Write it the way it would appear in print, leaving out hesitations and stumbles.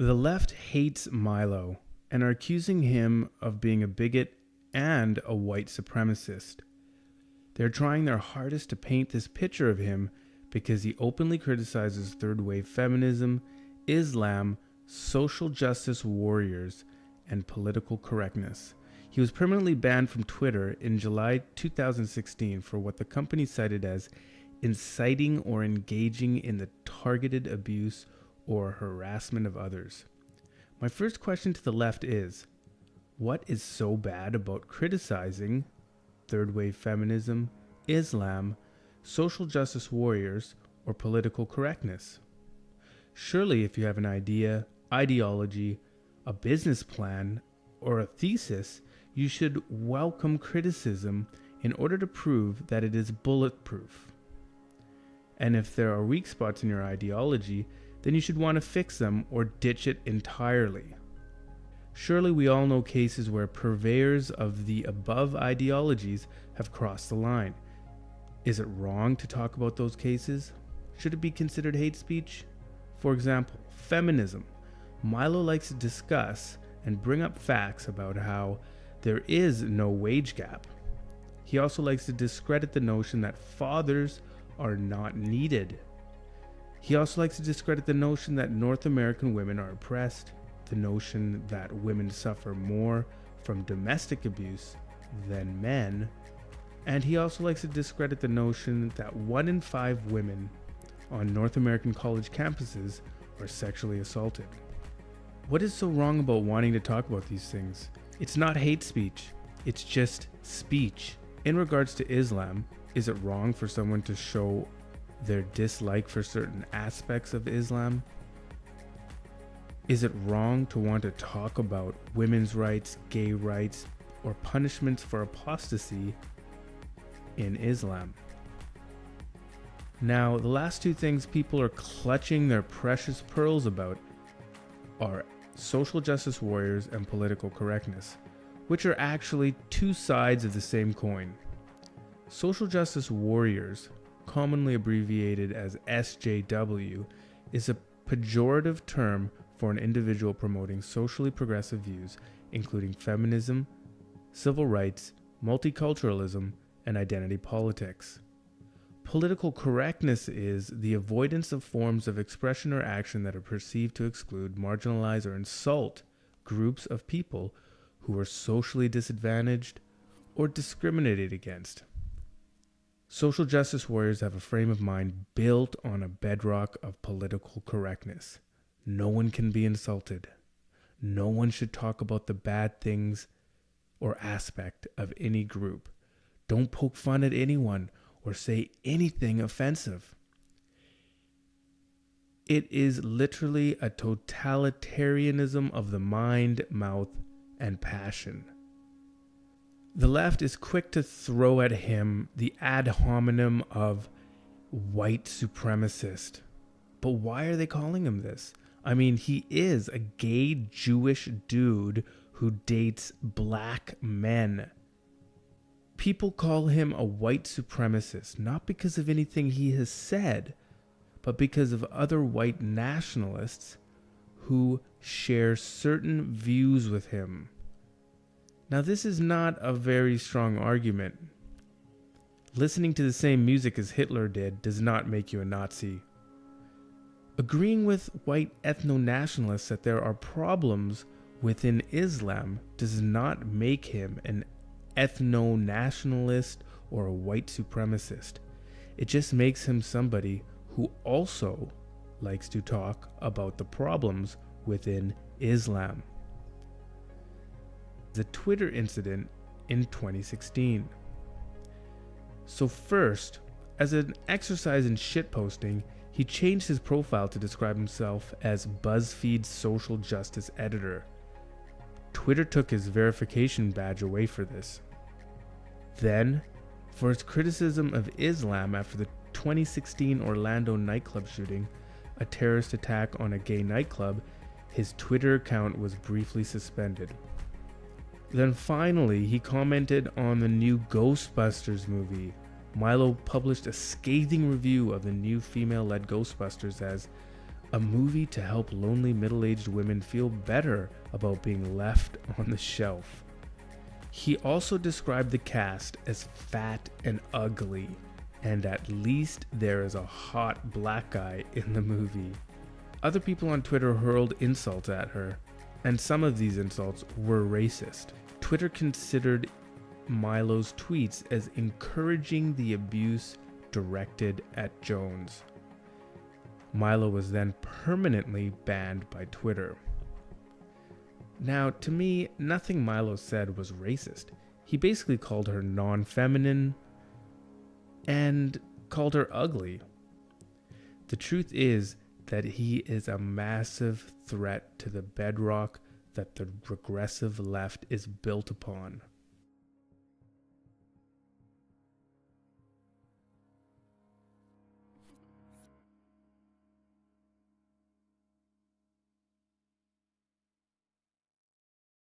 The left hates Milo and are accusing him of being a bigot and a white supremacist. They're trying their hardest to paint this picture of him because he openly criticizes third wave feminism, Islam, social justice warriors, and political correctness. He was permanently banned from Twitter in July 2016 for what the company cited as inciting or engaging in the targeted abuse or harassment of others. My first question to the left is, what is so bad about criticizing third wave feminism, Islam, social justice warriors, or political correctness? Surely if you have an idea, ideology, a business plan, or a thesis, you should welcome criticism in order to prove that it is bulletproof. And if there are weak spots in your ideology, then you should want to fix them or ditch it entirely. Surely we all know cases where purveyors of the above ideologies have crossed the line. Is it wrong to talk about those cases? Should it be considered hate speech? For example, feminism. Milo likes to discuss and bring up facts about how there is no wage gap. He also likes to discredit the notion that fathers are not needed. He also likes to discredit the notion that North American women are oppressed, the notion that women suffer more from domestic abuse than men, and he also likes to discredit the notion that 1 in 5 women on North American college campuses are sexually assaulted. What is so wrong about wanting to talk about these things? It's not hate speech, it's just speech. In regards to Islam, is it wrong for someone to show their dislike for certain aspects of Islam? Is it wrong to want to talk about women's rights, gay rights, or punishments for apostasy in Islam? Now, the last two things people are clutching their precious pearls about are social justice warriors and political correctness, which are actually two sides of the same coin. Social justice warriors, commonly abbreviated as SJW, is a pejorative term for an individual promoting socially progressive views, including feminism, civil rights, multiculturalism, and identity politics. Political correctness is the avoidance of forms of expression or action that are perceived to exclude, marginalize, or insult groups of people who are socially disadvantaged or discriminated against. Social justice warriors have a frame of mind built on a bedrock of political correctness. No one can be insulted. No one should talk about the bad things or aspect of any group. Don't poke fun at anyone or say anything offensive. It is literally a totalitarianism of the mind, mouth, and passion. The left is quick to throw at him the ad hominem of white supremacist. But why are they calling him this? I mean, he is a gay Jewish dude who dates black men. People call him a white supremacist, not because of anything he has said, but because of other white nationalists who share certain views with him. Now, this is not a very strong argument. Listening to the same music as Hitler did does not make you a Nazi. Agreeing with white ethno-nationalists that there are problems within Islam does not make him an ethno-nationalist or a white supremacist. It just makes him somebody who also likes to talk about the problems within Islam. The Twitter incident in 2016. So first, as an exercise in shitposting, he changed his profile to describe himself as BuzzFeed's social justice editor. Twitter took his verification badge away for this. Then, for his criticism of Islam after the 2016 Orlando nightclub shooting, a terrorist attack on a gay nightclub, his Twitter account was briefly suspended. Then finally, he commented on the new Ghostbusters movie. Milo published a scathing review of the new female-led Ghostbusters as a movie to help lonely middle-aged women feel better about being left on the shelf. He also described the cast as fat and ugly, and at least there is a hot black guy in the movie. Other people on Twitter hurled insults at her, and some of these insults were racist. Twitter considered Milo's tweets as encouraging the abuse directed at Jones. Milo was then permanently banned by Twitter. Now, to me, nothing Milo said was racist. He basically called her non-feminine and called her ugly. The truth is that he is a massive threat to the bedrock that the regressive left is built upon.